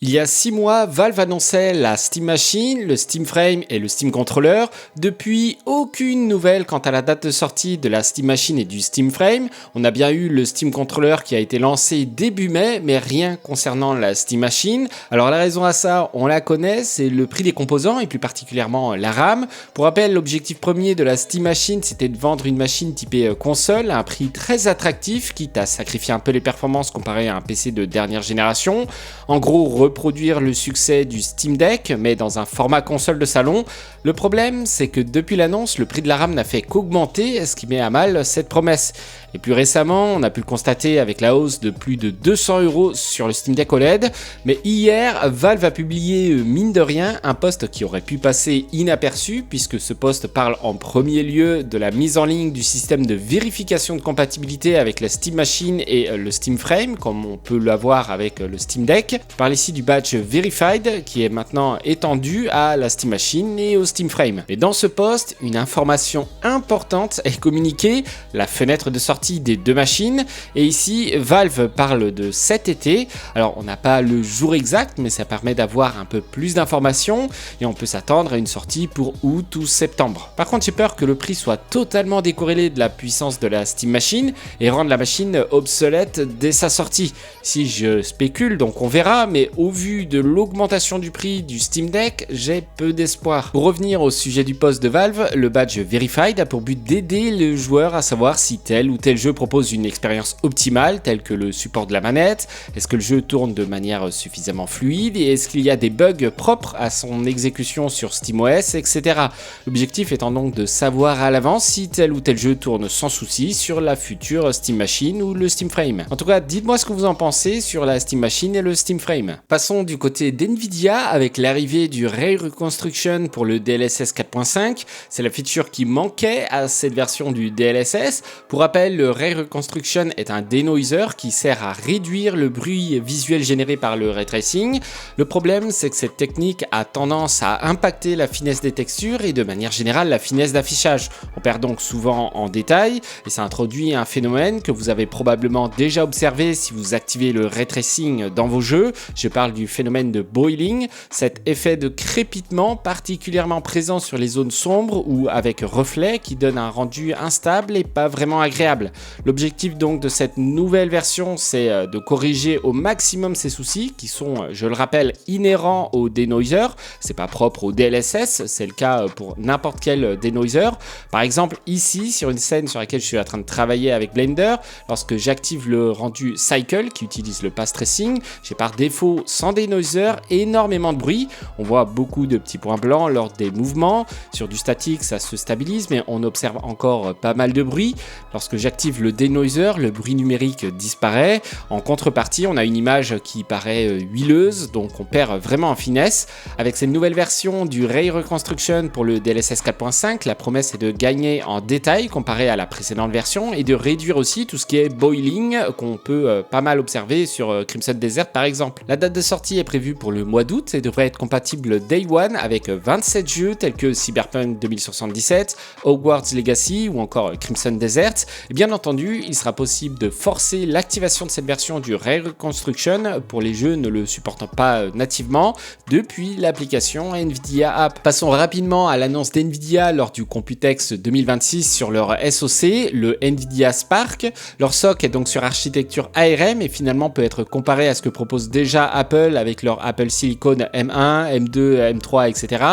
Il y a 6 mois, Valve annonçait la Steam Machine, le Steam Frame et le Steam Controller. Depuis, aucune nouvelle quant à la date de sortie de la Steam Machine et du Steam Frame. On a bien eu le Steam Controller qui a été lancé début mai, mais rien concernant la Steam Machine. Alors la raison à ça, on la connaît, c'est le prix des composants et plus particulièrement la RAM. Pour rappel, l'objectif premier de la Steam Machine, c'était de vendre une machine typée console à un prix très attractif, quitte à sacrifier un peu les performances comparé à un PC de dernière génération. En gros, reproduire le succès du Steam Deck, mais dans un format console de salon. Le problème, c'est que depuis l'annonce, le prix de la RAM n'a fait qu'augmenter, ce qui met à mal cette promesse. Et plus récemment, on a pu le constater avec la hausse de plus de 200 € sur le Steam Deck OLED. Mais hier, Valve a publié, mine de rien, un post qui aurait pu passer inaperçu, puisque ce post parle en premier lieu de la mise en ligne du système de vérification de compatibilité avec la Steam Machine et le Steam Frame, comme on peut l'avoir avec le Steam Deck. Je parle ici du badge Verified, qui est maintenant étendu à la Steam Machine et au Steam Frame. Et dans ce post, une information importante est communiquée, la fenêtre de sortie des deux machines, et ici Valve parle de cet été. Alors on n'a pas le jour exact, mais ça permet d'avoir un peu plus d'informations et on peut s'attendre à une sortie pour août ou septembre. Par contre, j'ai peur que le prix soit totalement décorrélé de la puissance de la Steam Machine et rende la machine obsolète dès sa sortie. Si je spécule, donc on verra, mais au vu de l'augmentation du prix du Steam Deck, j'ai peu d'espoir. Pour revenir au sujet du post de Valve, le badge Verified a pour but d'aider le joueur à savoir si tel ou tel jeu propose une expérience optimale, telle que le support de la manette, est-ce que le jeu tourne de manière suffisamment fluide et est-ce qu'il y a des bugs propres à son exécution sur SteamOS, etc. L'objectif étant donc de savoir à l'avance si tel ou tel jeu tourne sans souci sur la future Steam Machine ou le Steam Frame. En tout cas, dites-moi ce que vous en pensez sur la Steam Machine et le Steam Frame. Passons du côté d'NVIDIA avec l'arrivée du Ray Reconstruction pour le DLSS 4.5. C'est la feature qui manquait à cette version du DLSS. Pour rappel, le Ray Reconstruction est un denoiser qui sert à réduire le bruit visuel généré par le ray tracing. Le problème, c'est que cette technique a tendance à impacter la finesse des textures et de manière générale la finesse d'affichage. On perd donc souvent en détail et ça introduit un phénomène que vous avez probablement déjà observé si vous activez le ray tracing dans vos jeux. Je parle du phénomène de boiling, cet effet de crépitement particulièrement présent sur les zones sombres ou avec reflets qui donne un rendu instable et pas vraiment agréable. L'objectif donc de cette nouvelle version, c'est de corriger au maximum ces soucis qui sont, je le rappelle, inhérents au denoiser. C'est pas propre au DLSS, c'est le cas pour n'importe quel denoiser. Par exemple, ici, sur une scène sur laquelle je suis en train de travailler avec Blender, lorsque j'active le rendu Cycle qui utilise le path tracing, j'ai par défaut sans denoiser énormément de bruit. On voit beaucoup de petits points blancs lors des mouvements. Sur du statique, ça se stabilise, mais on observe encore pas mal de bruit. Lorsque j'active le denoiser, le bruit numérique disparaît. En contrepartie, on a une image qui paraît huileuse, donc on perd vraiment en finesse. Avec cette nouvelle version du Ray Reconstruction pour le DLSS 4.5, la promesse est de gagner en détail comparé à la précédente version et de réduire aussi tout ce qui est boiling qu'on peut pas mal observer sur Crimson Desert par exemple. La date de sortie est prévue pour le mois d'août et devrait être compatible Day One avec 27 jeux tels que Cyberpunk 2077, Hogwarts Legacy ou encore Crimson Desert. Et bien entendu, il sera possible de forcer l'activation de cette version du Ray Reconstruction pour les jeux ne le supportant pas nativement depuis l'application NVIDIA App. Passons rapidement à l'annonce d'NVIDIA lors du Computex 2026 sur leur SoC, le NVIDIA Spark. Leur SoC est donc sur architecture ARM et finalement peut être comparé à ce que propose déjà Apple avec leur Apple Silicon M1, M2, M3, etc.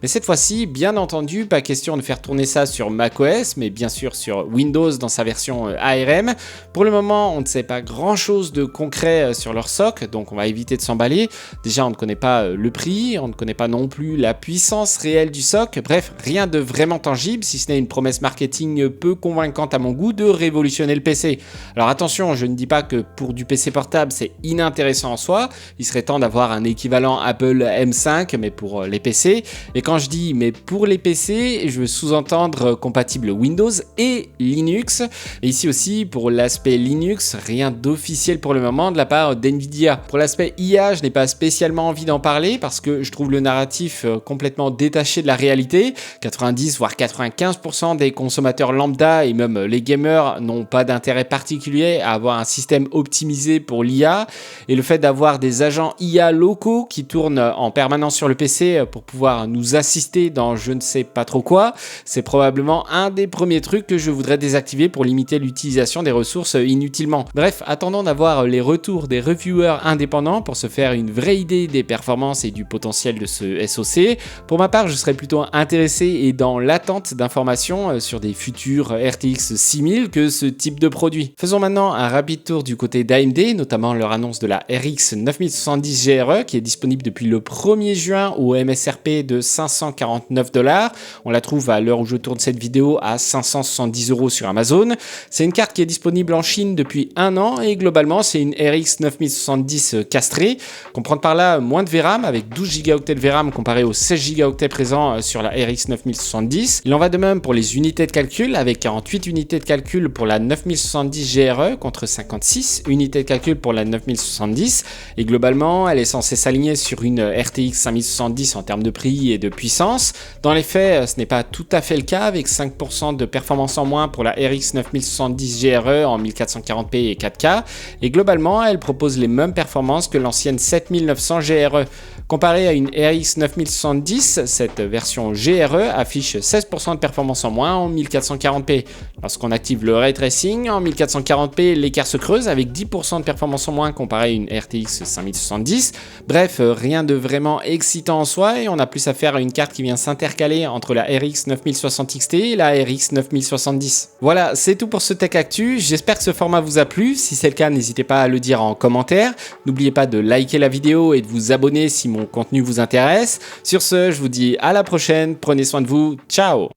Mais cette fois-ci, bien entendu, pas question de faire tourner ça sur macOS, mais bien sûr sur Windows dans sa version ARM. Pour le moment, on ne sait pas grand-chose de concret sur leur SoC, donc on va éviter de s'emballer. Déjà, on ne connaît pas le prix, on ne connaît pas non plus la puissance réelle du SoC. Bref, rien de vraiment tangible, si ce n'est une promesse marketing peu convaincante à mon goût de révolutionner le PC. Alors attention, je ne dis pas que pour du PC portable, c'est inintéressant en soi. Il serait temps d'avoir un équivalent Apple M5, mais pour les PC. Et quand je dis mais pour les PC, je veux sous-entendre compatible Windows et Linux. Et ici aussi, pour l'aspect Linux, rien d'officiel pour le moment de la part d'NVIDIA. Pour l'aspect IA, je n'ai pas spécialement envie d'en parler parce que je trouve le narratif complètement détaché de la réalité. 90 voire 95% des consommateurs lambda et même les gamers n'ont pas d'intérêt particulier à avoir un système optimisé pour l'IA. Et le fait d'avoir des agents agents IA locaux qui tournent en permanence sur le PC pour pouvoir nous assister dans je ne sais pas trop quoi. C'est probablement un des premiers trucs que je voudrais désactiver pour limiter l'utilisation des ressources inutilement. Bref, attendons d'avoir les retours des reviewers indépendants pour se faire une vraie idée des performances et du potentiel de ce SoC. Pour ma part, je serais plutôt intéressé et dans l'attente d'informations sur des futurs RTX 6000 que ce type de produit. Faisons maintenant un rapide tour du côté d'AMD, notamment leur annonce de la RX 9070 GRE qui est disponible depuis le 1er juin au MSRP de 549 $. On la trouve à l'heure où je tourne cette vidéo à 570 € sur Amazon. C'est une carte qui est disponible en Chine depuis 1 an et globalement c'est une RX 9070 castrée. Comprendre par là moins de VRAM avec 12 Go de VRAM comparé aux 16 Go présents sur la RX 9070. Il en va de même pour les unités de calcul avec 48 unités de calcul pour la 9070 GRE contre 56 unités de calcul pour la 9070 et globalement elle est censée s'aligner sur une RTX 5070 en termes de prix et de puissance. Dans les faits, ce n'est pas tout à fait le cas avec 5% de performance en moins pour la RX 9070 GRE en 1440p et 4K et globalement elle propose les mêmes performances que l'ancienne 7900 GRE. Comparé à une RX 9070, cette version GRE affiche 16% de performance en moins en 1440p. Lorsqu'on active le Ray Tracing, en 1440p, l'écart se creuse avec 10% de performance en moins comparé à une RTX 5070. Bref, rien de vraiment excitant en soi et on a plus affaire à une carte qui vient s'intercaler entre la RX 9060 XT et la RX 9070. Voilà, c'est tout pour ce Tech Actu. J'espère que ce format vous a plu. Si c'est le cas, n'hésitez pas à le dire en commentaire. N'oubliez pas de liker la vidéo et de vous abonner si mon contenu vous intéresse. Sur ce, je vous dis à la prochaine. Prenez soin de vous. Ciao!